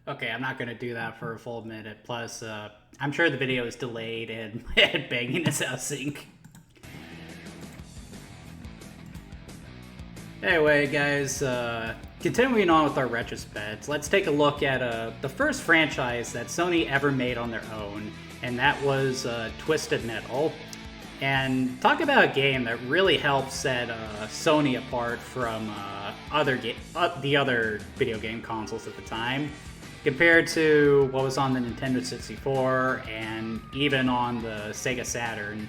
Okay, I'm not going to do that for a full minute. Plus, I'm sure the video is delayed and banging is out of sync. Anyway, guys, continuing on with our retrospect, let's take a look at the first franchise that Sony ever made on their own, and that was Twisted Metal. And talk about a game that really helped set Sony apart from the other video game consoles at the time, compared to what was on the Nintendo 64 and even on the Sega Saturn.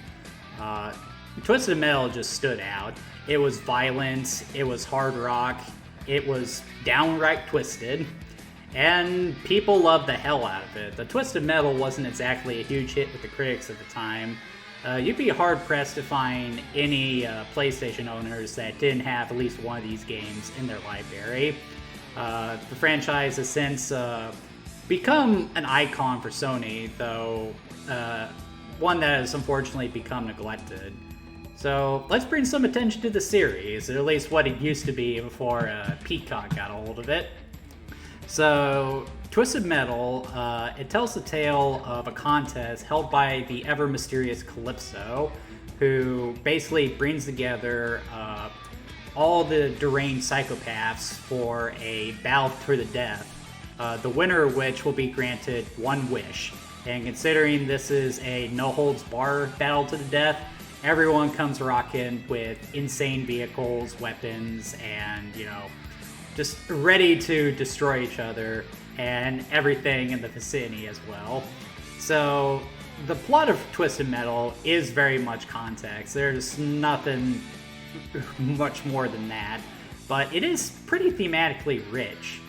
Twisted Metal just stood out. It was violent, it was hard rock, it was downright twisted, and people loved the hell out of it. The Twisted Metal wasn't exactly a huge hit with the critics at the time. You'd be hard-pressed to find any PlayStation owners that didn't have at least one of these games in their library. The franchise has since become an icon for Sony, though one that has unfortunately become neglected. So let's bring some attention to the series, or at least what it used to be before Peacock got a hold of it. So, Twisted Metal, it tells the tale of a contest held by the ever-mysterious Calypso, who basically brings together all the deranged psychopaths for a battle to the death, the winner of which will be granted one wish. And considering this is a no-holds-bar battle to the death, everyone comes rocking with insane vehicles, weapons, and, just ready to destroy each other and everything in the vicinity as well. So, the plot of Twisted Metal is very much context. There's nothing much more than that, but it is pretty thematically rich.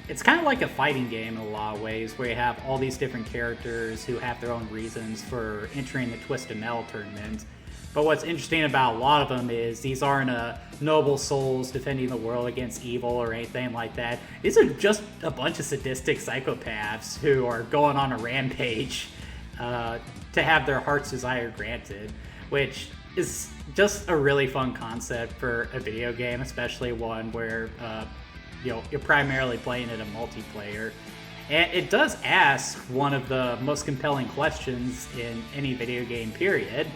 It's kind of like a fighting game in a lot of ways, where you have all these different characters who have their own reasons for entering the Twisted Metal tournament. But what's interesting about a lot of them is these aren't noble souls defending the world against evil or anything like that. These are just a bunch of sadistic psychopaths who are going on a rampage to have their heart's desire granted, which is just a really fun concept for a video game, especially one where you're primarily playing it in multiplayer. And it does ask one of the most compelling questions in any video game period.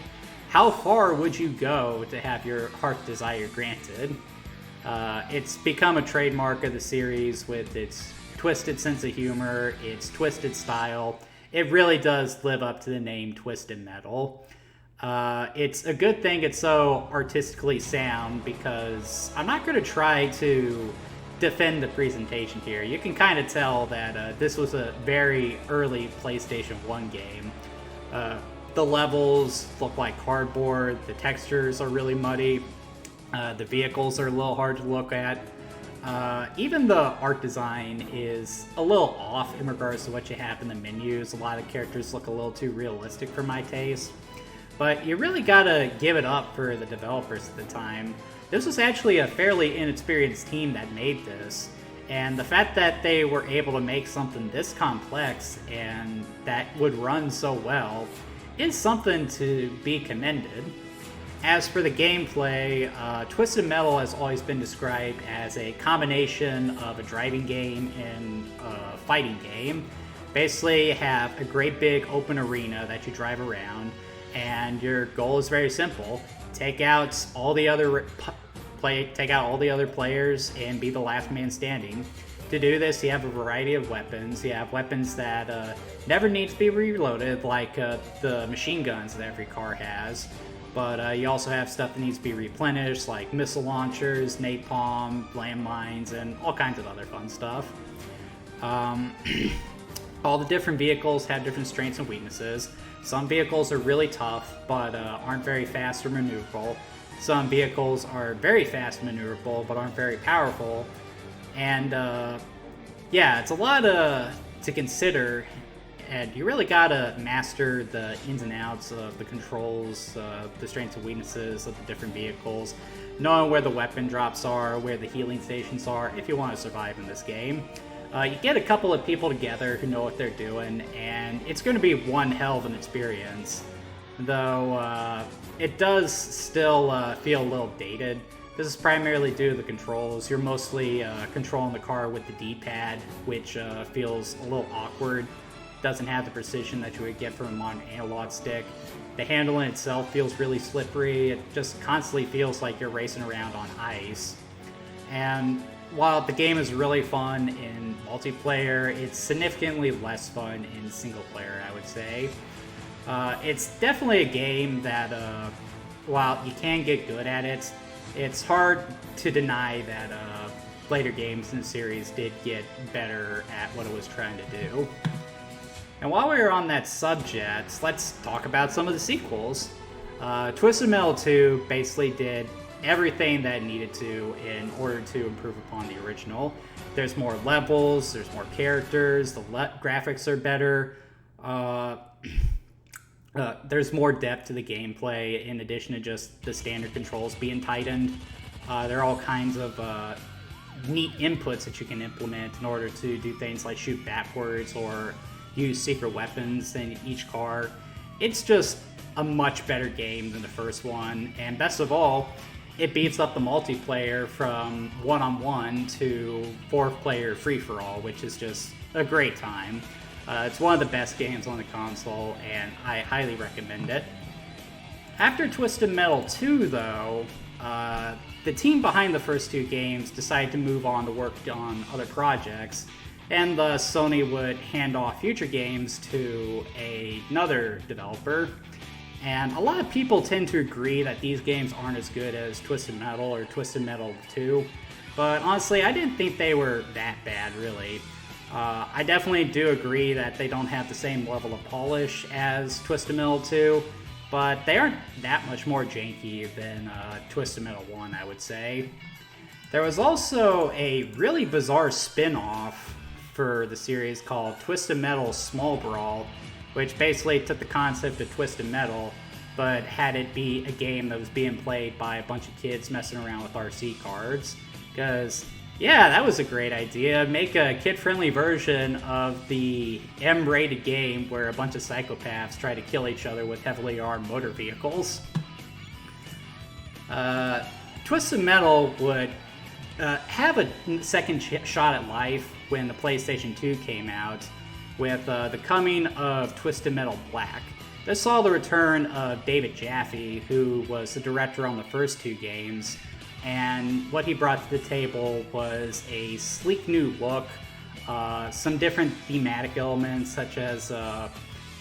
How far would you go to have your heart's desire granted? It's become a trademark of the series with its twisted sense of humor, its twisted style. It really does live up to the name Twisted Metal. It's a good thing it's so artistically sound, because I'm not going to try to defend the presentation here. You can kind of tell that this was a very early PlayStation 1 game. The levels look like cardboard, the textures are really muddy, the vehicles are a little hard to look at. Even the art design is a little off in regards to what you have in the menus. A lot of characters look a little too realistic for my taste. But you really gotta give it up for the developers at the time. This was actually a fairly inexperienced team that made this, and the fact that they were able to make something this complex and that would run so well is something to be commended. As for the gameplay, Twisted Metal has always been described as a combination of a driving game and a fighting game. Basically, you have a great big open arena that you drive around, and your goal is very simple: take out all the other players and be the last man standing. To do this, you have a variety of weapons. You have weapons that never need to be reloaded, like the machine guns that every car has. But you also have stuff that needs to be replenished, like missile launchers, napalm, landmines, and all kinds of other fun stuff. All the different vehicles have different strengths and weaknesses. Some vehicles are really tough, but aren't very fast or maneuverable. Some vehicles are very fast and maneuverable, but aren't very powerful. And it's a lot to consider, and you really gotta master the ins and outs of the controls, the strengths and weaknesses of the different vehicles, knowing where the weapon drops are, where the healing stations are, if you want to survive in this game. You get a couple of people together who know what they're doing, and it's going to be one hell of an experience. Though it does still feel a little dated. This is primarily due to the controls. You're mostly controlling the car with the D-pad, which feels a little awkward. Doesn't have the precision that you would get from a modern analog stick. The handle in itself feels really slippery. It just constantly feels like you're racing around on ice. And while the game is really fun in multiplayer, it's significantly less fun in single player, I would say. It's definitely a game that, while you can get good at it, it's hard to deny that later games in the series did get better at what it was trying to do. And while we were on that subject, let's talk about some of the sequels. Twisted Metal 2 basically did everything that it needed to in order to improve upon the original. There's more levels, there's more characters, the graphics are better, there's more depth to the gameplay in addition to just the standard controls being tightened. There are all kinds of neat inputs that you can implement in order to do things like shoot backwards or use secret weapons in each car. It's just a much better game than the first one, and best of all, it beefs up the multiplayer from one-on-one to 4-player free-for-all, which is just a great time. It's one of the best games on the console, and I highly recommend it. After Twisted Metal 2, though, the team behind the first two games decided to move on to work on other projects, and thus Sony would hand off future games to another developer. And a lot of people tend to agree that these games aren't as good as Twisted Metal or Twisted Metal 2, but honestly, I didn't think they were that bad, really. I definitely do agree that they don't have the same level of polish as Twisted Metal 2, but they aren't that much more janky than Twisted Metal 1, I would say. There was also a really bizarre spin-off for the series called Twisted Metal Small Brawl, which basically took the concept of Twisted Metal, but had it be a game that was being played by a bunch of kids messing around with RC cards. Because, yeah, that was a great idea. Make a kid-friendly version of the M-rated game where a bunch of psychopaths try to kill each other with heavily armed motor vehicles. Twisted Metal would have a second shot at life when the PlayStation 2 came out, with the coming of Twisted Metal Black. This saw the return of David Jaffe, who was the director on the first two games, and what he brought to the table was a sleek new look, some different thematic elements, such as the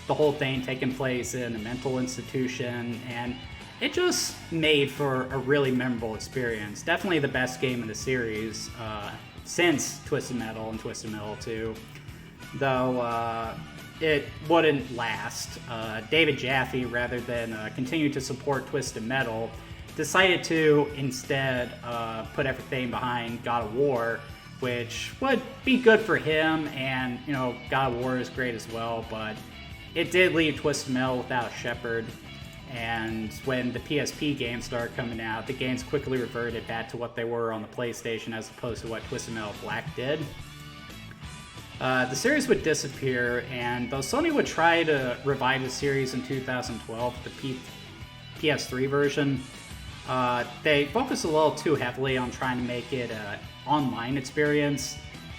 whole thing taking place in a mental institution, and it just made for a really memorable experience. Definitely the best game in the series since Twisted Metal and Twisted Metal 2. Though it wouldn't last. David Jaffe, rather than continue to support Twisted Metal, decided to instead put everything behind God of War, which would be good for him, and God of War is great as well, but it did leave Twisted Metal without a shepherd. And when the PSP games started coming out, the games quickly reverted back to what they were on the PlayStation as opposed to what Twisted Metal Black did. The series would disappear, and though Sony would try to revive the series in 2012 with the PS3 version, they focused a little too heavily on trying to make it an online experience,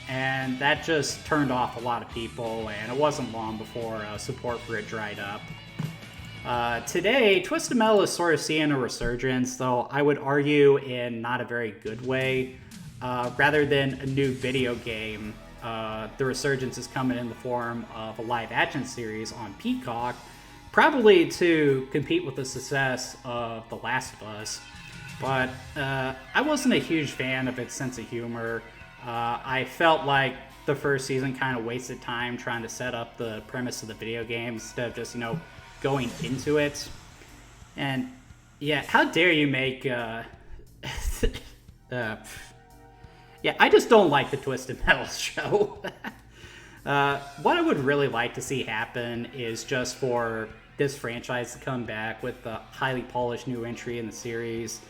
and that just turned off a lot of people, and it wasn't long before support for it dried up. Today, Twisted Metal is sort of seeing a resurgence, though I would argue in not a very good way. Rather than a new video game, the resurgence is coming in the form of a live-action series on Peacock, probably to compete with the success of The Last of Us. But I wasn't a huge fan of its sense of humor. I felt like the first season kind of wasted time trying to set up the premise of the video game instead of just, going into it. And, yeah, how dare you make... Yeah, I just don't like the Twisted Metal show. What I would really like to see happen is just for this franchise to come back with a highly polished new entry in the series,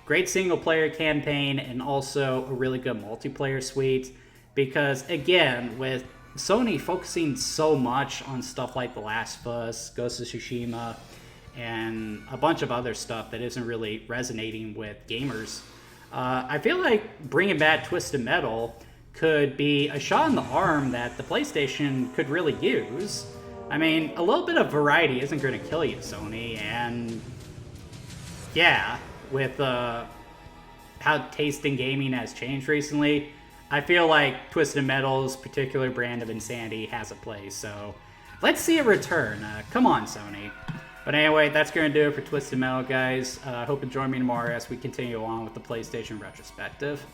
great single-player campaign, and also a really good multiplayer suite. Because, again, with Sony focusing so much on stuff like The Last of Us, Ghost of Tsushima, and a bunch of other stuff that isn't really resonating with gamers, I feel like bringing back Twisted Metal could be a shot in the arm that the PlayStation could really use. I mean, a little bit of variety isn't going to kill you, Sony, and yeah, with how taste in gaming has changed recently, I feel like Twisted Metal's particular brand of insanity has a place, so let's see it return. Come on, Sony. But anyway, that's going to do it for Twisted Metal, guys. I hope you join me tomorrow as we continue on with the PlayStation Retrospective.